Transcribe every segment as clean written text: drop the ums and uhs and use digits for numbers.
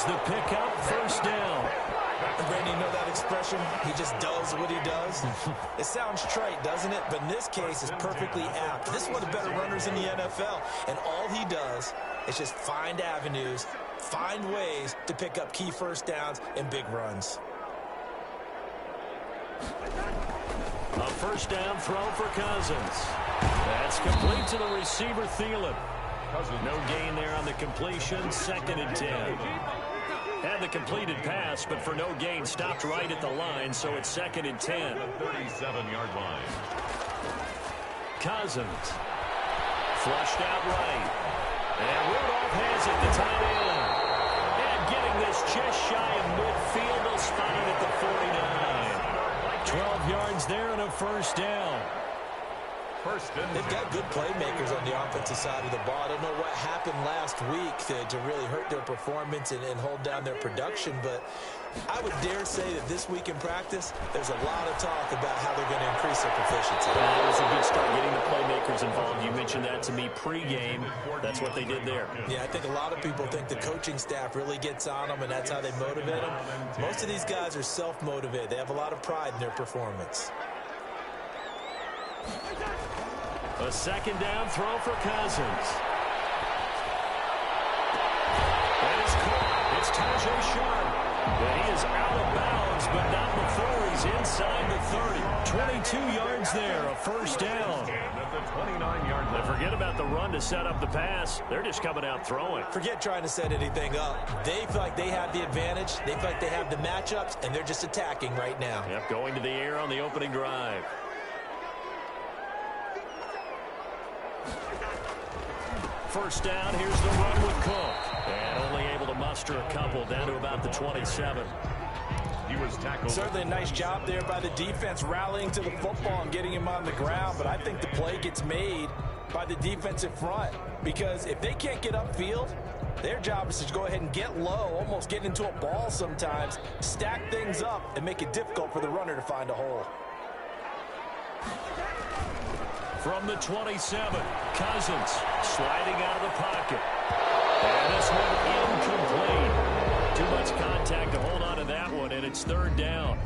finds the pickup, first down. And Brandon, you know that expression? He just does what he does. It sounds trite, doesn't it? But in this case, it's perfectly apt. This is one of the better runners in the NFL. And all he does is just find avenues, find ways to pick up key first downs and big runs. A first down throw for Cousins. That's complete to the receiver, Thielen. No gain there on the completion, 2nd and 10. Had the completed pass, but for no gain, stopped right at the line, so it's 2nd and 10. 37-yard line. Cousins. Flushed out right. And Rudolph has it, the tight end. And getting this just shy of midfield, they'll spot it at the 49. 12 yards there and a first down. They've got good playmakers on the offensive side of the ball. I don't know what happened last week to really hurt their performance and hold down their production, but I would dare say that this week in practice, there's a lot of talk about how they're going to increase their proficiency. That was a good start, getting the playmakers involved. You mentioned that to me pregame. That's what they did there. Yeah, I think a lot of people think the coaching staff really gets on them, and that's how they motivate them. Most of these guys are self-motivated. They have a lot of pride in their performance. A second down throw for Cousins. That is caught. It's Tajay Sharp. But he is out of bounds, but not before he's inside the 30. 22 yards there, a first down. At the 29-yard line. And forget about the run to set up the pass. They're just coming out throwing. Forget trying to set anything up. They feel like they have the advantage. They feel like they have the matchups, and they're just attacking right now. Yep, going to the air on the opening drive. First down, here's the run with Cook. And only able to muster a couple down to about the 27. He was tackled. Certainly a nice job there by the defense rallying to the football and getting him on the ground, but I think the play gets made by the defensive front because if they can't get upfield, their job is to go ahead and get low, almost get into a ball sometimes, stack things up, and make it difficult for the runner to find a hole. From the 27, Cousins sliding out of the pocket. And this one incomplete. Too much contact to hold on to that one, and it's third down.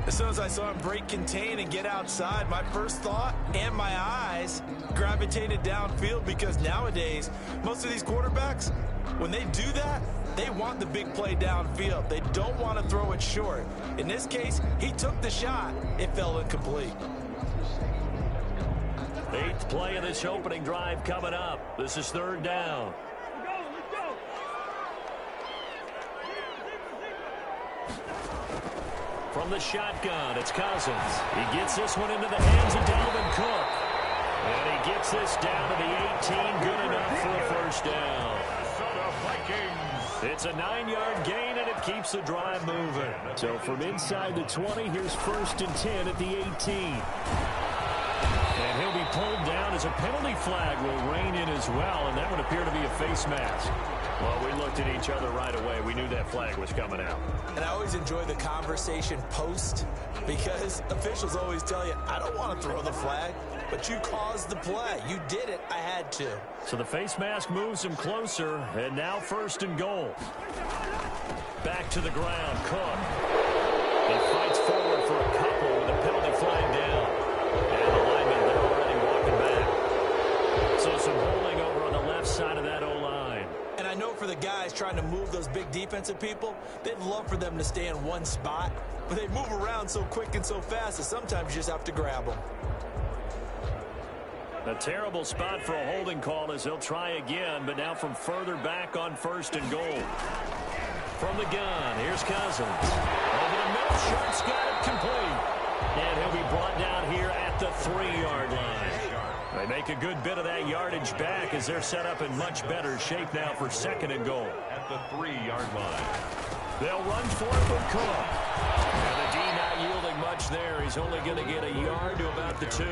As soon as I saw him break contain and get outside, my first thought and my eyes gravitated downfield because nowadays, most of these quarterbacks, when they do that, they want the big play downfield. They don't want to throw it short. In this case, he took the shot. It fell incomplete. 8th play of this opening drive coming up. This is third down. From the shotgun, it's Cousins. He gets this one into the hands of Dalvin Cook. And he gets this down to the 18. Good enough for a first down. It's a 9-yard gain, and it keeps the drive moving. So from inside the 20, here's 1st and 10 at the 18. And he'll be pulled down as a penalty flag will rein in as well, and that would appear to be a face mask. Well, we looked at each other right away. We knew that flag was coming out. And I always enjoy the conversation post because officials always tell you, I don't want to throw the flag, but you caused the play. You did it. I had to. So the face mask moves him closer, and now 1st and goal. Back to the ground, Cook. He fights forward for a couple with a penalty flag down. And the linemen, they're already walking back. So some holding over on the left side of that O-line. And I know for the guys trying to move those big defensive people, they'd love for them to stay in one spot, but they move around so quick and so fast that sometimes you just have to grab them. A terrible spot for a holding call as they'll try again, but now from further back on 1st and goal. From the gun, here's Cousins. Over the middle, Sharp's got it complete. And he'll be brought down here at the 3-yard line. They make a good bit of that yardage back as they're set up in much better shape now for 2nd and goal. At the 3-yard line. They'll run for it with Cook. And the D not yielding much there. He's only going to get a yard to about the 2.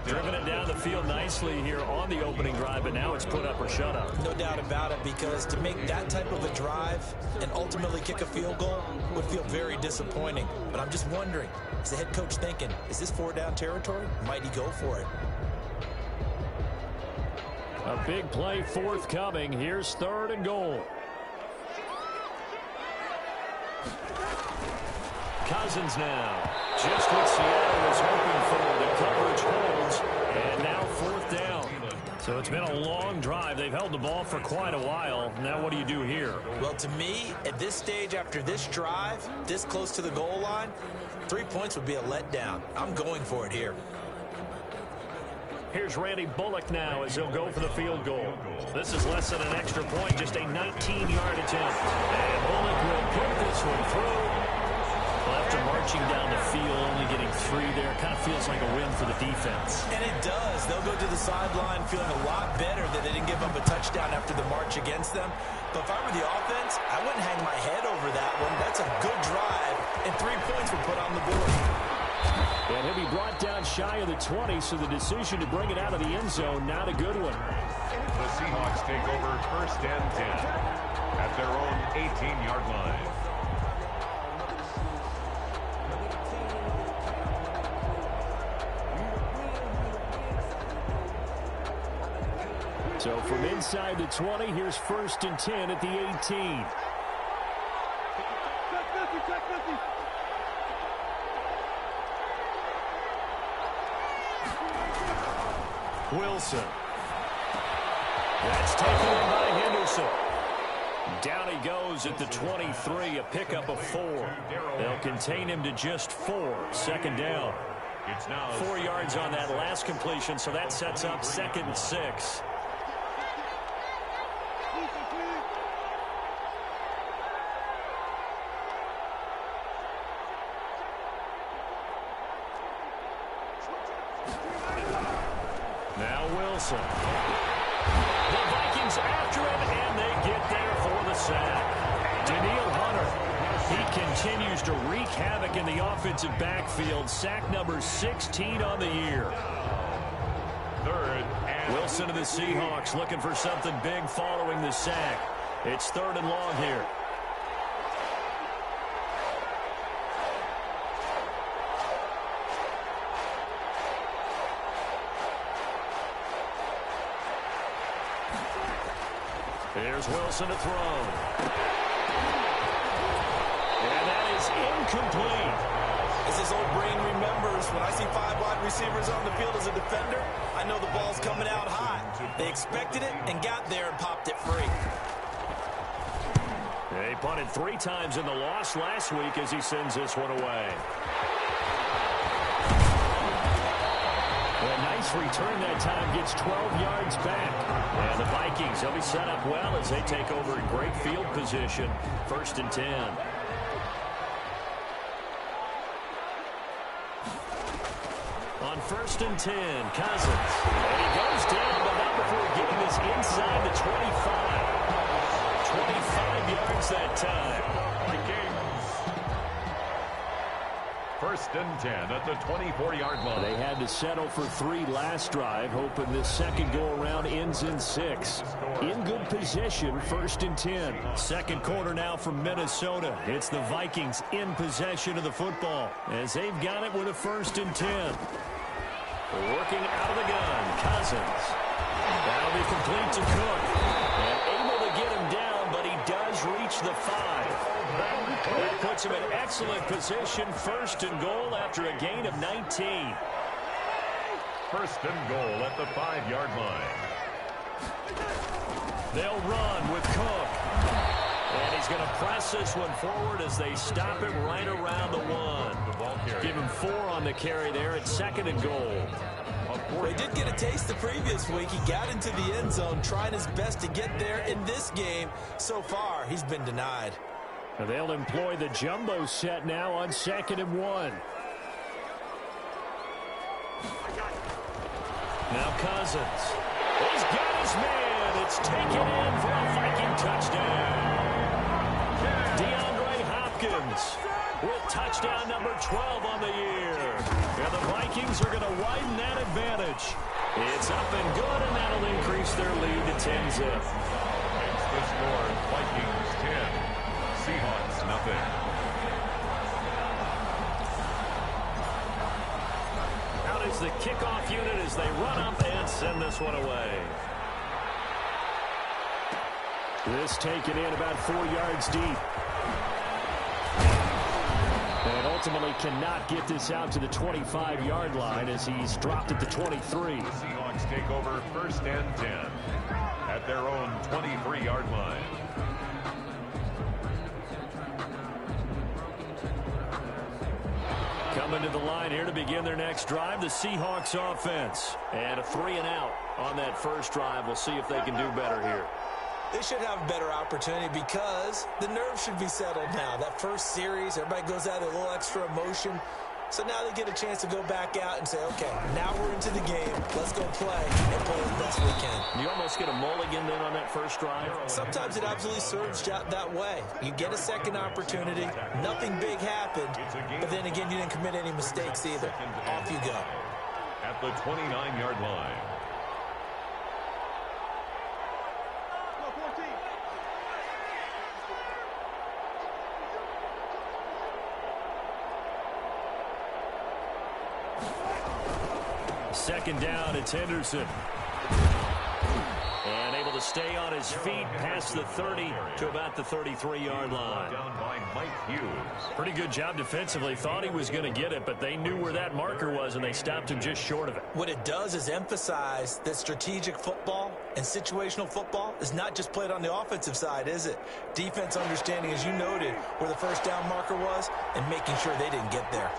Driven it down the field nicely here on the opening drive, but now it's put up or shut up. No doubt about it, because to make that type of a drive and ultimately kick a field goal would feel very disappointing. But I'm just wondering, is the head coach thinking, is this 4-down territory? Might he go for it? A big play forthcoming. Here's 3rd and goal. Cousins now. Just what Seattle was hoping for. The coverage holds. And now 4th down. So it's been a long drive. They've held the ball for quite a while. Now what do you do here? Well, to me, at this stage after this drive, this close to the goal line, 3 points would be a letdown. I'm going for it here. Here's Randy Bullock now as he'll go for the field goal. This is less than an extra point, just a 19-yard attempt. And Bullock will put this one through. Well, after marching down the field, only getting 3 there, kind of feels like a win for the defense. And it does. They'll go to the sideline feeling a lot better that they didn't give up a touchdown after the march against them. But if I were the offense, I wouldn't hang my head over that one. That's a good drive, and 3 points were put on the board. And he'll be brought down shy of the 20, so the decision to bring it out of the end zone, not a good one. The Seahawks take over 1st and 10 at their own 18-yard line. So from inside the 20, here's 1st and 10 at the 18. Wilson. That's taken in by Henderson. Down he goes at the 23, a pickup of 4. They'll contain him to just 4. 2nd down. It's now 4 yards on that last completion, so that sets up 2nd and 6. Now Wilson. The Vikings after him, and they get there for the sack. Daniil Hunter. He continues to wreak havoc in the offensive backfield. Sack number 16 on the year. 3rd and Wilson of the Seahawks looking for something big following the sack. It's 3rd and long here. Here's Wilson to throw. And that is incomplete. As his old brain remembers, when I see 5 wide receivers on the field as a defender, I know the ball's coming out hot. They expected it and got there and popped it free. They punted 3 times in the loss last week as he sends this one away. A nice return that time, gets 12 yards back. And the Vikings, they'll be set up well as they take over in great field position. 1st and 10. On 1st and 10, Cousins. And he goes down, but not before getting this inside the 25. 25 yards that time. Vikings. 1st and 10 at the 24-yard line. They had to settle for 3 last drive, hoping this second go-around ends in 6. In good position, 1st and 10. Second quarter now from Minnesota. It's the Vikings in possession of the football as they've got it with a 1st and 10. Working out of the gun, Cousins. That'll be complete to Cook. And able to get him down, but he does reach the 5. That puts him in excellent position, 1st and goal after a gain of 19. 1st and goal at the 5-yard line. They'll run with Cook. And he's going to press this one forward as they stop him right around the 1. The ball carrier. Give him 4 on the carry there at 2nd and goal. Well, he did get a taste the previous week. He got into the end zone trying his best to get there in this game. So far, he's been denied. And they'll employ the jumbo set now on 2nd and 1. Now Cousins. He's got his man. It's taken in for a Viking touchdown. DeAndre Hopkins with touchdown number 12 on the year. And the Vikings are going to widen that advantage. It's up and good, and that'll increase their lead to 10-zip. Makes the score Vikings 10, Seahawks nothing. Out is the kickoff unit as they run up and send this one away. This taken in about 4 yards deep. And ultimately cannot get this out to the 25-yard line as he's dropped at the 23. The Seahawks take over 1st and 10 at their own 23-yard line. Coming to the line here to begin their next drive, the Seahawks offense. And a 3-and-out on that first drive. We'll see if they can do better here. They should have a better opportunity because the nerves should be settled now. That first series, everybody goes out with a little extra emotion. So now they get a chance to go back out and say, okay, now we're into the game. Let's go play and play as best we can. You almost get a mulligan then on that first drive. Sometimes it absolutely serves out that way. You get a second opportunity. Nothing big happened. But then again, you didn't commit any mistakes either. Off you go. At the 29-yard line. Second down, it's Henderson. And able to stay on his feet past the 30 to about the 33-yard line. Down by Mike Hughes. Pretty good job defensively. Thought he was going to get it, but they knew where that marker was, and they stopped him just short of it. What it does is emphasize that strategic football and situational football is not just played on the offensive side, is it? Defense understanding, as you noted, where the first down marker was and making sure they didn't get there.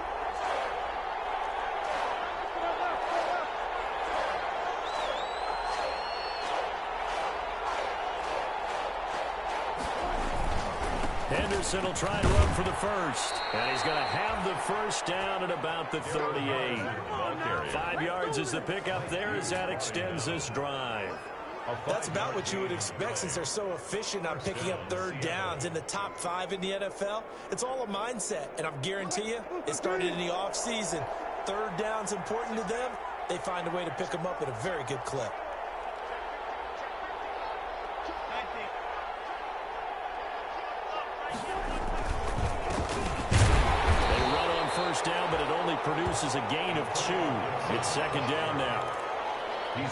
Henderson will try and run for the first. And he's going to have the first down at about the 38. 5 yards is the pickup there as that extends this drive. That's about what you would expect since they're so efficient on picking up third downs in the top 5 in the NFL. It's all a mindset, and I guarantee you it started in the offseason. Third down's important to them. They find a way to pick them up at a very good clip. Down, but it only produces a gain of 2. It's second down now.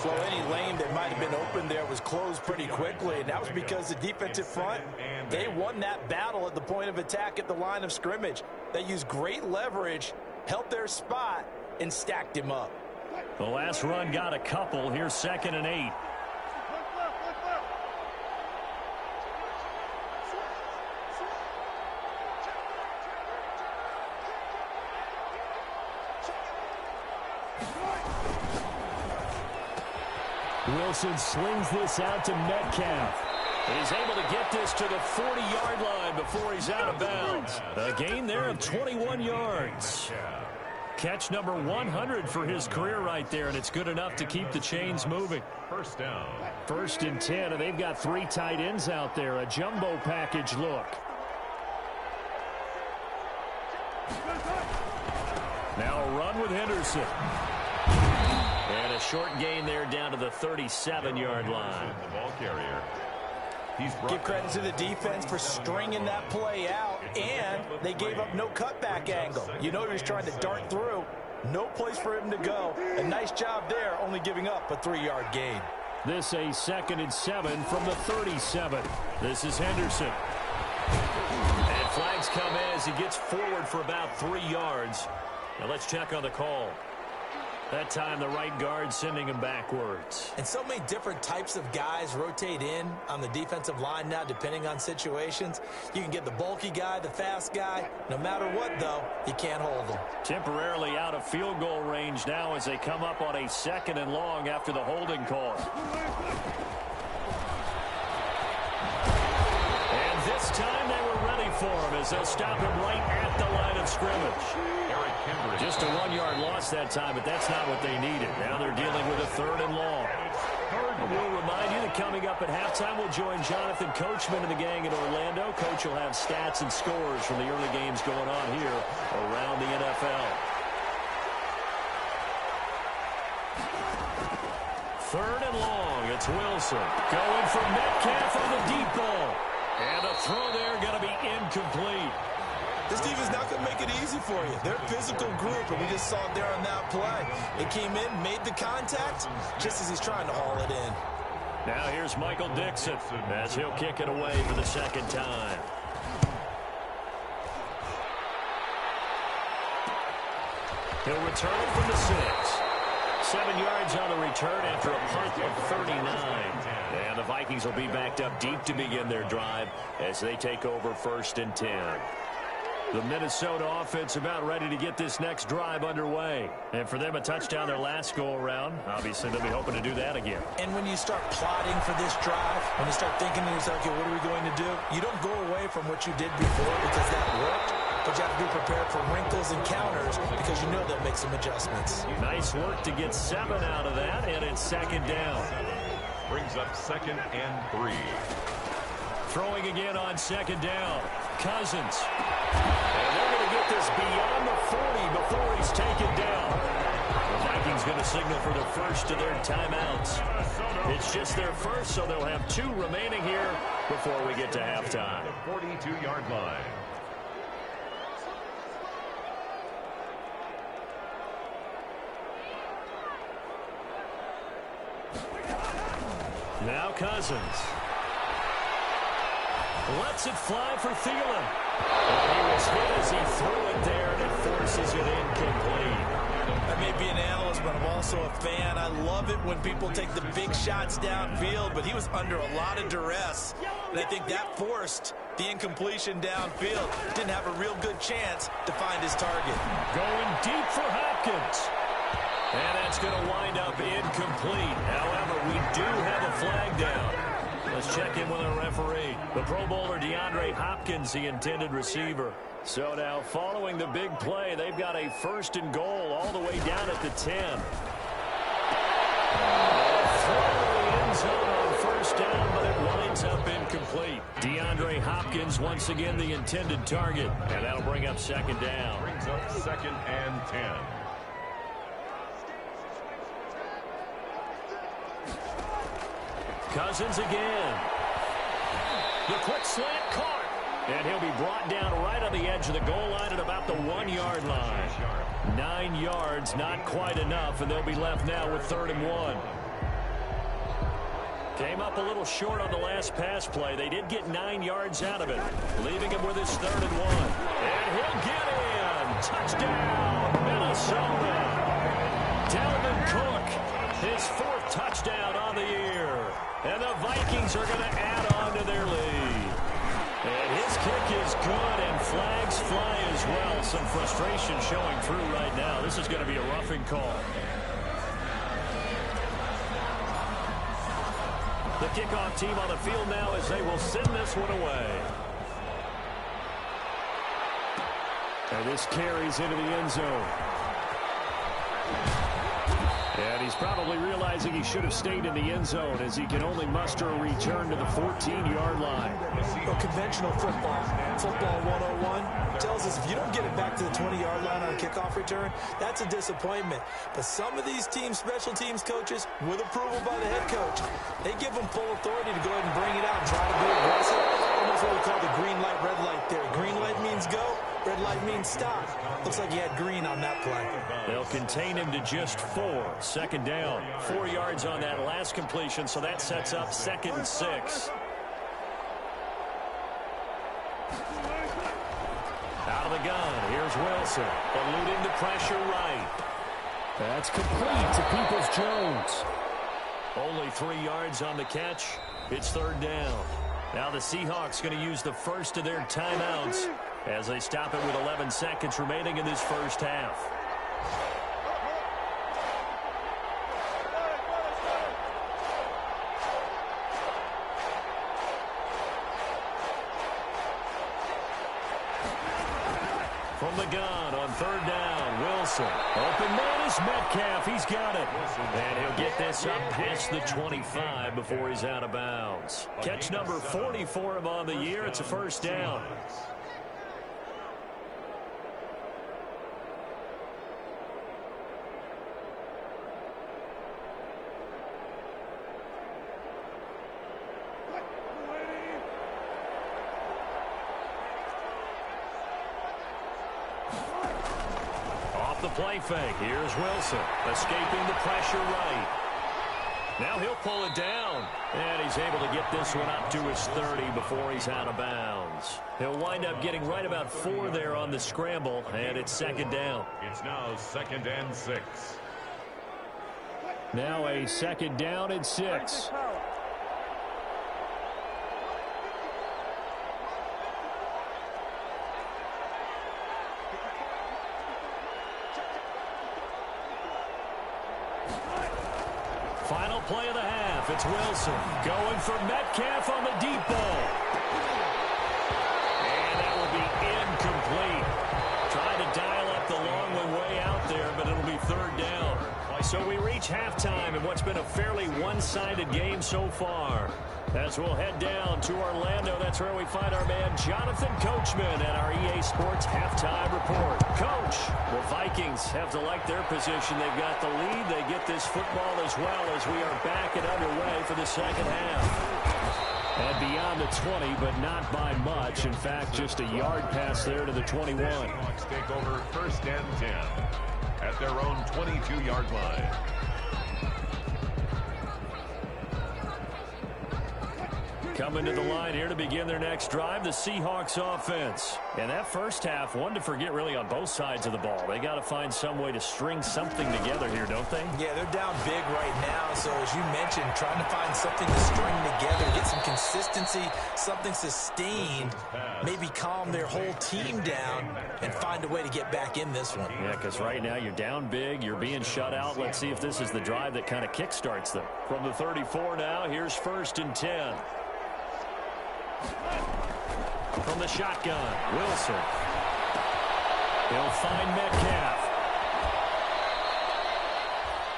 Well, any lane that might have been open there was closed pretty quickly, and that was because the defensive front, they won that battle at the point of attack at the line of scrimmage. They used great leverage, held their spot, and stacked him up. The last run got a couple. Here's 2nd and 8. Wilson slings this out to Metcalf. And he's able to get this to the 40-yard line before he's out of bounds. A gain there of 21 yards. Catch number 100 for his career right there, and it's good enough to keep the chains moving. First down. 1st and 10, and they've got 3 tight ends out there. A jumbo package look. Now a run with Henderson. And a short gain there down to the 37-yard line. The ball carrier. Give credit to the defense for stringing that play out, and they gave up no cutback angle. You know he was trying to dart through. No place for him to go. A nice job there, only giving up a 3-yard gain. This a 2nd and 7 from the 37. This is Henderson. And flags come in as he gets forward for about 3 yards. Now let's check on the call. That time the right guard sending him backwards. And so many different types of guys rotate in on the defensive line now depending on situations. You can get the bulky guy, the fast guy. No matter what, though, you can't hold them. Temporarily out of field goal range now as they come up on a 2nd and long after the holding call. And this time they were ready for him as they'll stop him right at the line of scrimmage. Just a 1-yard loss that time, but that's not what they needed. Now they're dealing with a 3rd and long. We'll remind you that coming up at halftime, we'll join Jonathan Coachman and the gang in Orlando. Coach will have stats and scores from the early games going on here around the NFL. 3rd and long. It's Wilson going for Metcalf on the deep ball. And a throw there going to be incomplete. This defense not going to make it easy for you. They're a physical group, and we just saw it there on that play. It came in, made the contact, just as he's trying to haul it in. Now here's Michael Dixon as he'll kick it away for the 2nd time. He'll return it from the 6. 7 yards on the return after a punt of 39. And the Vikings will be backed up deep to begin their drive as they take over 1st and 10. The Minnesota offense about ready to get this next drive underway. And for them, a touchdown their last go-around. Obviously, they'll be hoping to do that again. And when you start plotting for this drive, when you start thinking to yourself, okay, what are we going to do? You don't go away from what you did before because that worked. But you have to be prepared for wrinkles and counters because you know they'll make some adjustments. Nice work to get 7 out of that, and it's 2nd down. Brings up 2nd and 3. Throwing again on 2nd down. Cousins. And they're going to get this beyond the 40 before he's taken down. The Vikings going to signal for the first of their timeouts. It's just their first, so they'll have 2 remaining here before we get to halftime. The 42-yard line. Now Cousins. Lets it fly for Thielen. And he was hit as he threw it there, and it forces it incomplete. I may be an analyst, but I'm also a fan. I love it when people take the big shots downfield, but he was under a lot of duress. And I think that forced the incompletion downfield. Didn't have a real good chance to find his target. Going deep for Hopkins. And that's going to wind up incomplete. However, we do have a flag down. Let's check in with our referee. The Pro Bowler DeAndre Hopkins, the intended receiver. So now, following the big play, they've got a 1st and goal all the way down at the 10. Throw to the end zone on 1st down, but it winds up incomplete. DeAndre Hopkins, once again, the intended target. And that'll bring up 2nd down. Brings up 2nd and 10. Cousins again. The quick slant caught. And he'll be brought down right on the edge of the goal line at about the 1-yard line. 9 yards, not quite enough, and they'll be left now with 3rd and 1. Came up a little short on the last pass play. They did get 9 yards out of it, leaving him with his 3rd and 1. And he'll get in. Touchdown, Minnesota. Dalvin Cook, his 4th touchdown on the year. And the Vikings are going to add on to their lead. And his kick is good, and flags fly as well. Some frustration showing through right now. This is going to be a roughing call. The kickoff team on the field now as they will send this one away. And this carries into the end zone. And he's probably realizing he should have stayed in the end zone as he can only muster a return to the 14-yard line. Well, conventional football 101, tells us if you don't get it back to the 20-yard line on a kickoff return, that's a disappointment. But some of these teams, special teams coaches, with approval by the head coach, they give them full authority to go ahead and bring it out and try to be aggressive. Almost what we call the green light, red light theory. Green light means go, red light means stop. Looks like he had green on that play. They'll contain him to just 4. 2nd down. 4 yards on that last completion, so that sets up 2nd and 6. Out of the gun, here's Wilson, eluding the pressure right. That's complete to Peoples-Jones. Only 3 yards on the catch. It's 3rd down. Now the Seahawks going to use the first of their timeouts as they stop it with 11 seconds remaining in this first half. From the gun on 3rd down, Wilson. Open man is Metcalf. He's got it. And he'll get this up past the 25 before he's out of bounds. Catch number 40 for him on the year. It's a 1st down. The play fake. Here's Wilson, escaping the pressure right. Now he'll pull it down. And he's able to get this one up to his 30 before he's out of bounds. He'll wind up getting right about 4 there on the scramble, and it's second down. It's now 2nd and 6. Now a 2nd down and 6. Final play of the half. It's Wilson going for Metcalf on the deep ball. And that will be incomplete. Trying to dial up the long way out there, but it'll be 3rd down. So we reach halftime in what's been a fairly one-sided game so far. As we'll head down to Orlando, that's where we find our man Jonathan Coachman at our EA Sports Halftime Report. Coach, the Vikings have to like their position. They've got the lead. They get this football as well as we are back and underway for the second half. And beyond the 20, but not by much. In fact, just a yard pass there to the 21. Seahawks take over 1st and 10 at their own 22-yard line. Coming to the line here to begin their next drive, the Seahawks offense. And that first half, one to forget really on both sides of the ball. They got to find some way to string something together here, don't they? Yeah, they're down big right now. So as you mentioned, trying to find something to string together, get some consistency, something sustained, maybe calm their whole team down and find a way to get back in this one. Yeah, because right now you're down big, you're being shut out. Let's see if this is the drive that kind of kickstarts them. From the 34 now, here's 1st and 10. From the shotgun, Wilson. He'll find Metcalf.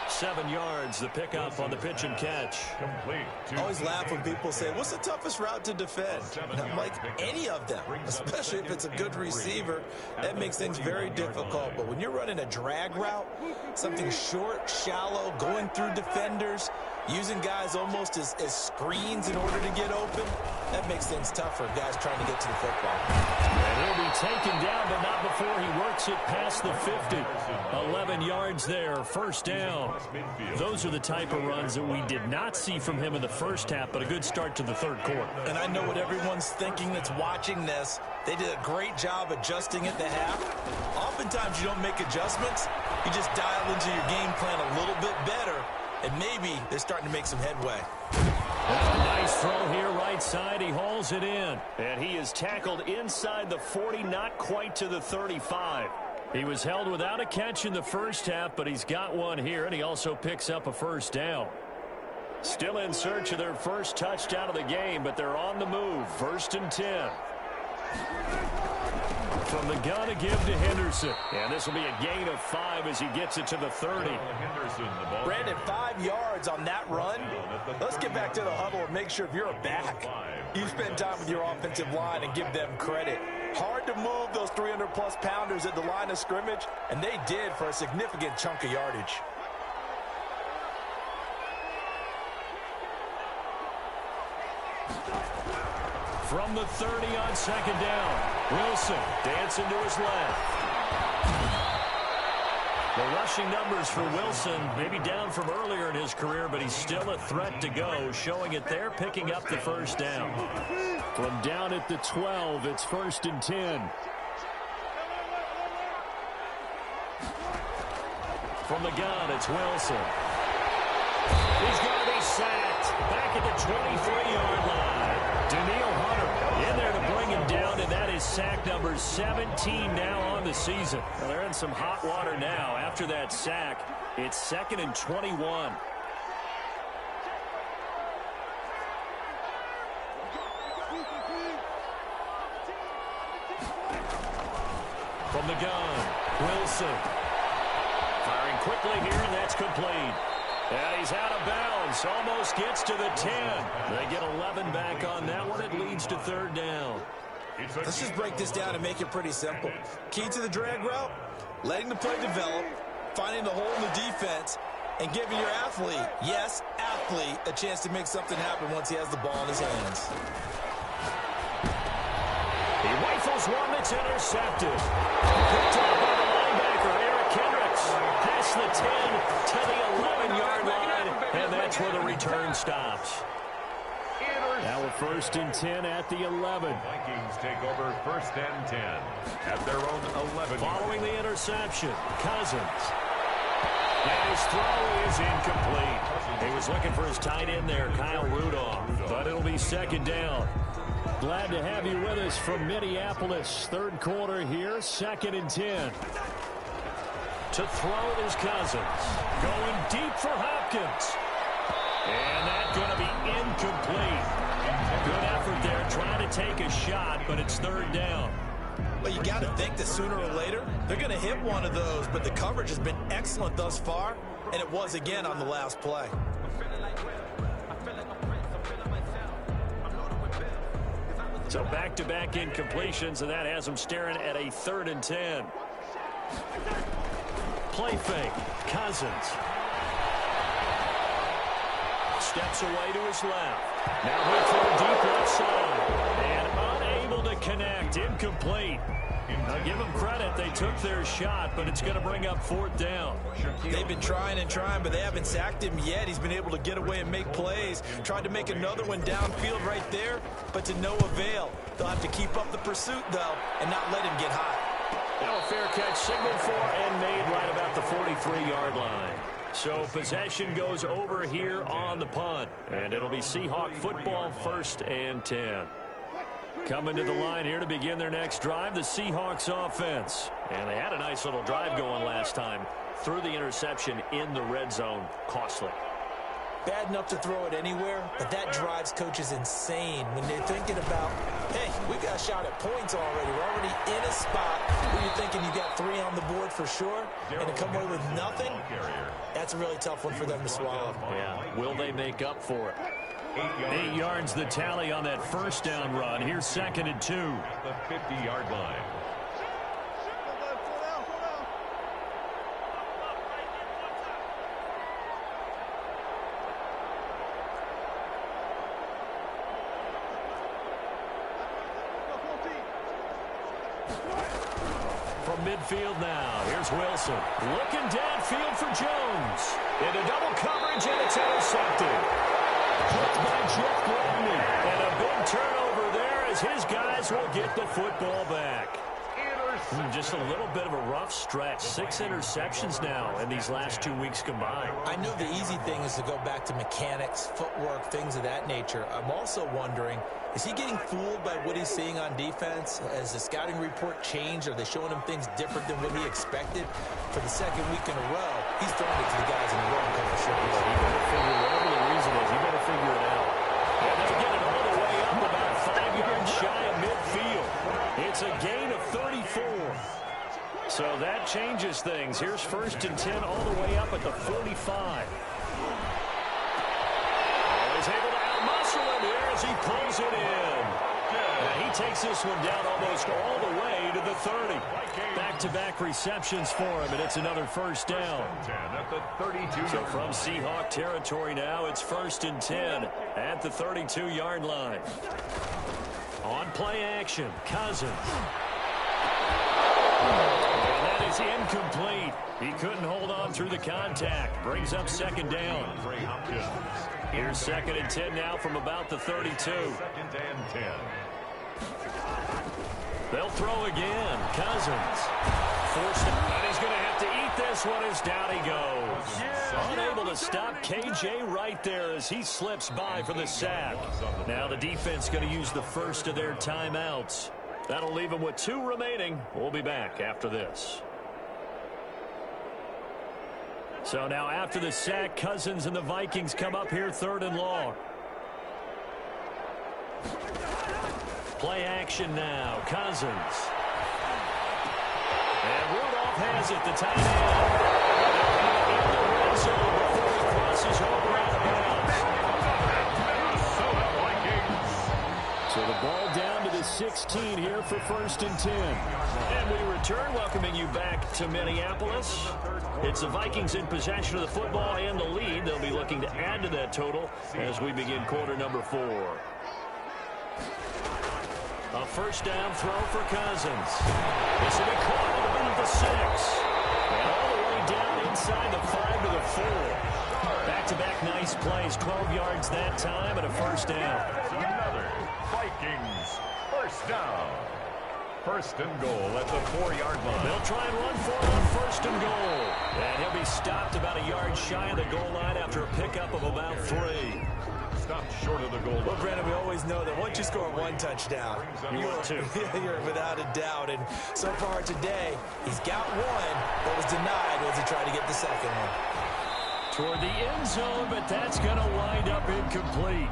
7 yards, the pickup on the pitch and catch. Complete. I always laugh when people say, what's the toughest route to defend? And I'm like, any of them, especially if it's a good receiver. That makes things very difficult. But when you're running a drag route, something short, shallow, going through defenders, using guys almost as screens in order to get open, that makes things tough for guys trying to get to the football. And he'll be taken down, but not before he works it past the 50. 11 yards there, 1st down. Those are the type of runs that we did not see from him in the first half, but a good start to the 3rd quarter. And I know what everyone's thinking that's watching this. They did a great job adjusting at the half. Oftentimes you don't make adjustments. You just dial into your game plan a little bit better, and maybe they're starting to make some headway. Nice throw here, right side. He hauls it in. And he is tackled inside the 40, not quite to the 35. He was held without a catch in the first half, but he's got one here, and he also picks up a 1st down. Still in search of their first touchdown of the game, but they're on the move. 1st and 10. From the gun to give to Henderson. And this will be a gain of 5 as he gets it to the 30. Brandon, 5 yards on that run. Let's get back to the huddle and make sure if you're a back, you spend time with your offensive line and give them credit. Hard to move those 300-plus pounders at the line of scrimmage, and they did for a significant chunk of yardage. From the 30 on 2nd down, Wilson dancing to his left. The rushing numbers for Wilson maybe down from earlier in his career, but he's still a threat to go, showing it there, picking up the 1st down. From down at the 12, it's 1st and 10. From the gun, it's Wilson. He's going to be sacked back at the 23-yard line. Daniil Hunter in there to bring him down, and that is sack number 17 now on the season. Well, they're in some hot water now. After that sack, it's 2nd and 21. From the gun, Wilson. Firing quickly here, and that's complete. And he's out of bounds. Almost gets to the 10. They get 11 back on that one. It leads to 3rd down. Let's just break this down and make it pretty simple. Key to the drag route, letting the play develop, finding the hole in the defense, and giving your athlete, yes, athlete, a chance to make something happen once he has the ball in his hands. He rifles one that's intercepted. Picked up by the linebacker, Eric Kendricks. Past the 10 to the 11-yard line, and that's that's where the return stops. Now we're 1st and 10 at the 11. Vikings take over 1st and 10 at their own 11. Following the interception, Cousins. And his throw is incomplete. He was looking for his tight end there, Kyle Rudolph, but it'll be 2nd down. Glad to have you with us from Minneapolis. 3rd quarter here, 2nd and 10. To throw is Cousins. Going deep for Hopkins. And that's going to be incomplete. Good effort there trying to take a shot, but it's 3rd down. Well, you got to think that sooner or later they're going to hit one of those, but the coverage has been excellent thus far, and it was again on the last play. So back-to-back incompletions, and that has them staring at a 3rd and 10. Play fake. Cousins. Steps away to his left. Now he'll throw deep left side. And unable to connect. Incomplete. Now give them credit. They took their shot, but it's going to bring up 4th down. They've been trying and trying, but they haven't sacked him yet. He's been able to get away and make plays. Tried to make another one downfield right there, but to no avail. They'll have to keep up the pursuit, though, and not let him get high. Now a fair catch signaled for and made right about the 43-yard line. So possession goes over here on the punt, and it'll be Seahawk football 1st and 10. Coming to the line here to begin their next drive, the Seahawks offense. And they had a nice little drive going last time. Threw the interception in the red zone. Costly. Bad enough to throw it anywhere, but that drives coaches insane when they're thinking about, hey, we got a shot at points already. We're already in a spot where you're thinking you got 3 on the board for sure, and to come away with nothing, that's a really tough one for them to swallow. Yeah, will they make up for it? 8 yards the tally on that 1st down run. Here's 2nd and 2. At the 50-yard line. From midfield now, here's Wilson. Looking downfield for Jones. Into double coverage, and it's intercepted. Hooked by Jeff Gladney. And a big turnover there as his guys will get the football back. Just a little bit of a rough stretch. 6 interceptions now in these last 2 weeks combined. I know the easy thing is to go back to mechanics, footwork, things of that nature. I'm also wondering, is he getting fooled by what he's seeing on defense? Has the scouting report changed? Are they showing him things different than what he expected? For the 2nd week in a row, he's throwing it to the guys in the row and cover short. You better figure whatever the reason is, you better figure it out. And they'll get it all the way up about 5 yards shy of midfield. It's a gain of 34. So that changes things. Here's 1st and 10 all the way up at the 45. He's able to outmuscle him here as he pulls it in. Now he takes this one down almost all the way to the 30. Back-to-back receptions for him, and it's another 1st down. At the 32. So from Seahawk territory now, it's 1st and 10 at the 32-yard line. On play action, Cousins. And that is incomplete. He couldn't hold on through the contact. Brings up 2nd down. Here's 2nd and 10 now from about the 32. 2nd and 10. They'll throw again. Cousins. Forced it. And he's going to have to eat this one as down he goes. Unable to stop KJ right there as he slips by for the sack. Now the defense going to use the first of their timeouts. That'll leave them with 2 remaining. We'll be back after this. So now after the sack, Cousins and the Vikings come up here 3rd and long. Play action now. Cousins. And Rudolph has it, the tight end. In the red zone before he crosses over out of bounds. So the ball down to the 16 here for 1st and 10. And we return, welcoming you back to Minneapolis. It's the Vikings in possession of the football and the lead. They'll be looking to add to that total as we begin quarter number 4. A 1st down throw for Cousins. This will be caught at about the 6. And all the way down inside the 5 to the 4. Back-to-back nice plays, 12 yards that time and a first down. Another Vikings first down. First and goal at the 4-yard line. They'll try and run for it on first and goal. And he'll be stopped about a yard shy of the goal line after a pickup of about 3. Stopped short of the goal line. Well, Brandon, we always know that once you score one touchdown, you want two. You're without a doubt. And so far today, he's got one, but was denied as he tried to get the second one. Toward the end zone, but that's going to wind up incomplete.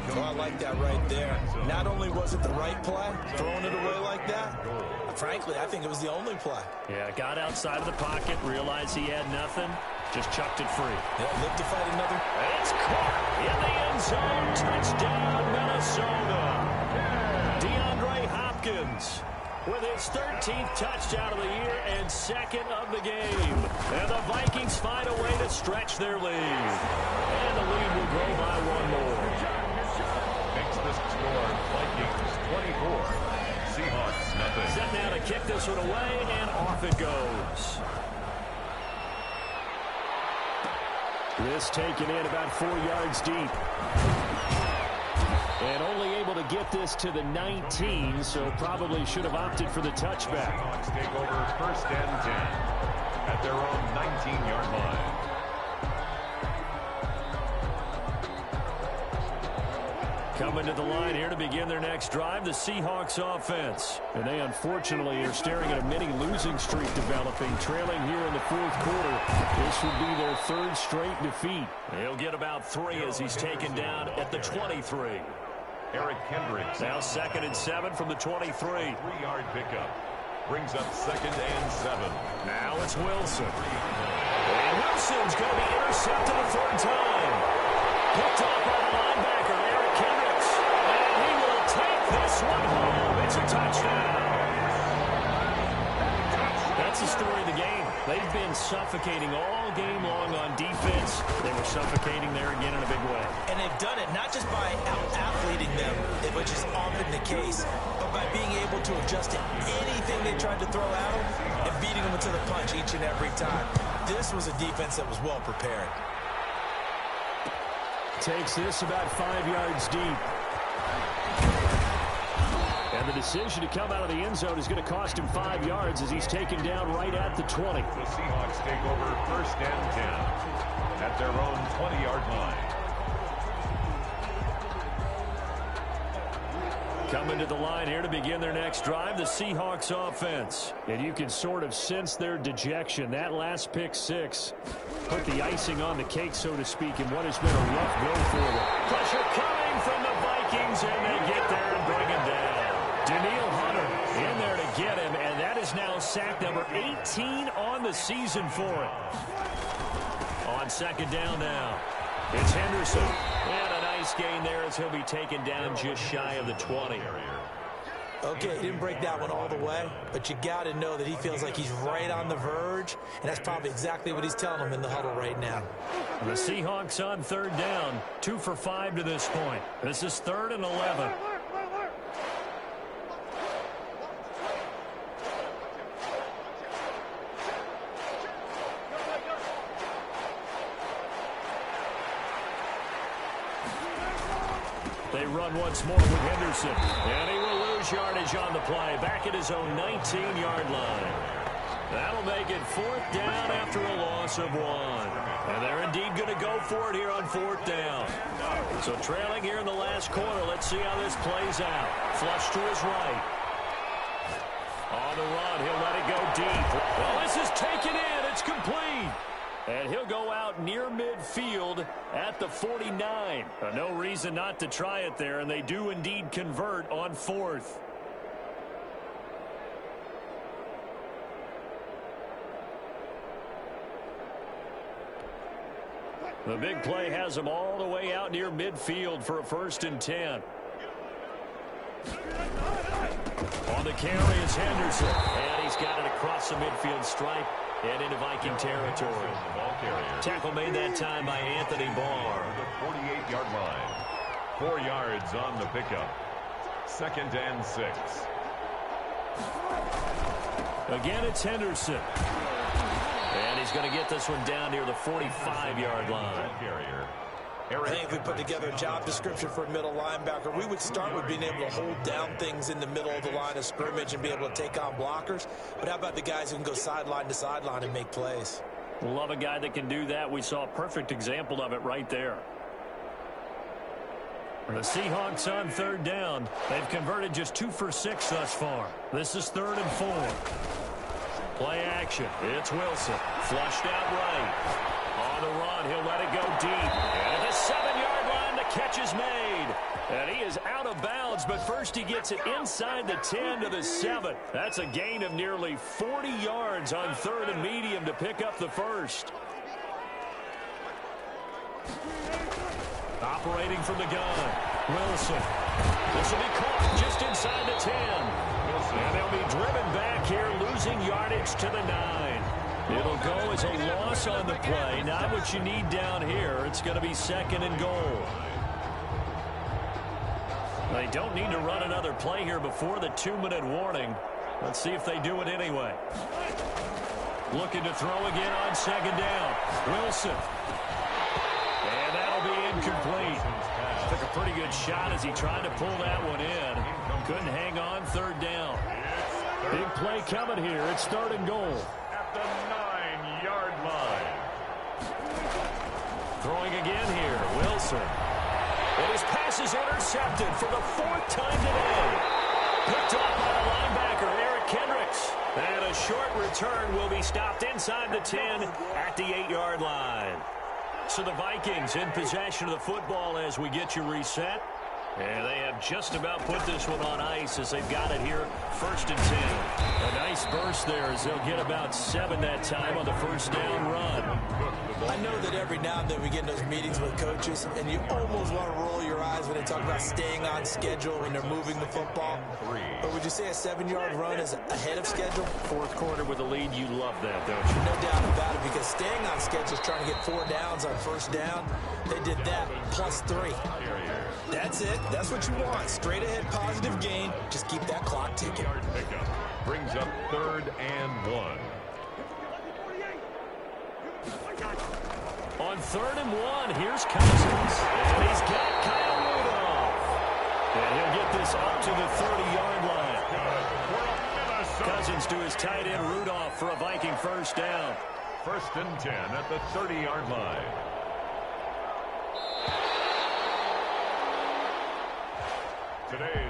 So I like that right there. Not only was it the right play, throwing it away like that, frankly, I think it was the only play. Yeah, got outside of the pocket, realized he had nothing, just chucked it free. Yeah, live to fight another. It's caught in the end zone. Touchdown, Minnesota. DeAndre Hopkins with his 13th touchdown of the year and second of the game. And the Vikings find a way to stretch their lead. And the lead will grow by one more. Makes the score Vikings 24. Seahawks nothing. Set now to kick this one away, and off it goes. This taken in about 4 yards deep. And only able to get this to the 19, so probably should have opted for the touchback. Seahawks take over first and 10 at their own 19-yard line. Coming to the line here to begin their next drive, the Seahawks offense. And they unfortunately are staring at a mini losing streak developing, trailing here in the fourth quarter. This would be their third straight defeat. He'll get about 3 as he's taken down at the 23. Eric Kendricks. Now 2nd and 7 from the 23. 3-yard pickup. Brings up 2nd and 7. Now it's Wilson. And Wilson's going to be intercepted a third time. Picked off by the linebacker, Eric Kendricks. And he will take this one home. It's a touchdown. That's the story of the game. They've been suffocating all game long on defense. They were suffocating there again in a big way. And they've done it not just by out-athleting them, which is often the case, but by being able to adjust to anything they tried to throw at them and beating them to the punch each and every time. This was a defense that was well prepared. Takes this about 5 yards deep. And the decision to come out of the end zone is going to cost him 5 yards as he's taken down right at the 20. The Seahawks take over first and 10 at their own 20-yard line. Coming to the line here to begin their next drive, the Seahawks offense. And you can sort of sense their dejection. That last pick 6 put the icing on the cake, so to speak, in what has been a rough go for them. Pressure coming from the Vikings, and they get there and bring him down. Daniil Hunter in there to get him, and that is now sack number 18 on the season for him. On 2nd down now, it's Henderson. And a nice gain there as he'll be taken down just shy of the 20. Okay, he didn't break that one all the way, but you got to know that he feels like he's right on the verge, and that's probably exactly what he's telling him in the huddle right now. The Seahawks on 3rd down, 2 for 5 to this point. This is 3rd and 11. They run once more with Henderson, and he will lose yardage on the play, back at his own 19-yard line. That'll make it 4th down after a loss of 1. And they're indeed going to go for it here on 4th down. So trailing here in the last quarter, let's see how this plays out. Flush to his right. On the run, he'll let it go deep. Well, this is taken in. It's complete. And he'll go out near midfield at the 49. No reason not to try it there, and they do indeed convert on 4th. The big play has them all the way out near midfield for a 1st and 10. On the carry is Henderson, and he's got it across the midfield stripe and into Viking territory. Tackle made that time by Anthony Barr. The 48-yard line. 4 yards on the pickup. 2nd and 6. Again, it's Henderson. And he's going to get this one down near the 45-yard line. I think if we put together a job description for a middle linebacker, we would start with being able to hold down things in the middle of the line of scrimmage and be able to take on blockers. But how about the guys who can go sideline to sideline and make plays? Love a guy that can do that. We saw a perfect example of it right there. The Seahawks on third down. They've converted just 2 for 6 thus far. This is 3rd and 4. Play action. It's Wilson. Flushed out right. On the run, he'll let it go deep. And at the 7-yard line, the catch is made. And he is out of bounds, but first he gets it inside the 10 to the 7. That's a gain of nearly 40 yards on 3rd and medium to pick up the first. Operating from the gun, Wilson. This will be caught just inside the 10. And they'll be driven back here, losing yardage to the 9. It'll go as a loss on the play. Not what you need down here. It's going to be 2nd and goal. They don't need to run another play here before the 2-minute warning. Let's see if they do it anyway. Looking to throw again on 2nd down. Wilson. And that'll be incomplete. Took a pretty good shot as he tried to pull that one in. Couldn't hang on 3rd down. Big play coming here. It's 3rd and goal. At the 9-yard line. Throwing again here. Wilson. And his pass is intercepted for the 4th time today. Picked up by the linebacker, Eric Kendricks. And a short return will be stopped inside the 10 at the 8-yard line. So the Vikings in possession of the football as we get you reset. And they have just about put this one on ice as they've got it here, 1st and 10. A nice burst there as they'll get about 7 that time on the 1st down run. I know that every now and then we get in those meetings with coaches, and you almost want to roll your eyes when they talk about staying on schedule when they're moving the football. But would you say a 7-yard run is ahead of schedule? 4th quarter with a lead, you love that, don't you? No doubt about it, because staying on schedule is trying to get 4 downs on 1st down. They did that, plus 3. That's it. That's what you want. Straight ahead positive gain. Just keep that clock ticking. Pickup brings up 3rd and 1. On 3rd and 1, here's Cousins. And he's got Kyle Rudolph. And he'll get this up to the 30-yard line. Cousins to his tight end Rudolph for a Viking 1st down. 1st and 10 at the 30-yard line.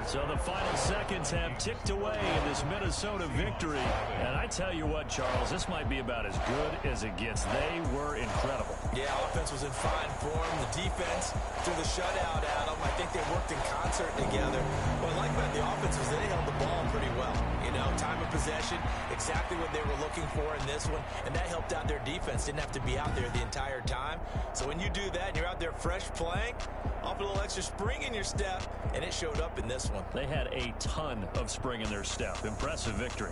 So the final seconds have ticked away in this Minnesota victory. And I tell you what, Charles, this might be about as good as it gets. They were incredible. Yeah, offense was in fine form. The defense through the shutout, Adam. I think they worked in concert together. What I like about the offense was they held the ball pretty well. You know, time of possession, exactly what they were looking for in this one. And that helped out their defense. Didn't have to be out there the entire time. So when you do that and you're out there fresh playing, off a little extra spring in your step, and it showed up in this one. They had a ton of spring in their step. Impressive victory.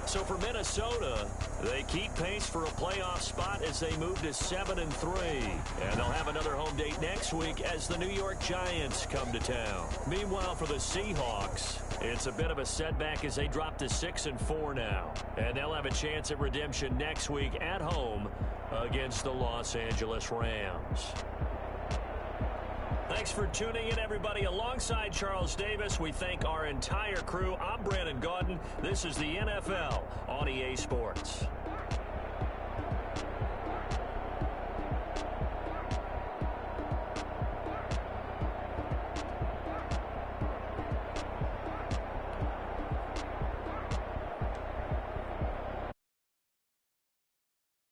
So for Minnesota, they keep pace for a playoff spot as they move to 7-3. And they'll have another home date next week as the New York Giants come to town. Meanwhile, for the Seahawks, it's a bit of a setback as they drop to 6-4 now. And they'll have a chance at redemption next week at home against the Los Angeles Rams. Thanks for tuning in, everybody. Alongside Charles Davis, we thank our entire crew. I'm Brandon Gaudin. This is the NFL on EA Sports.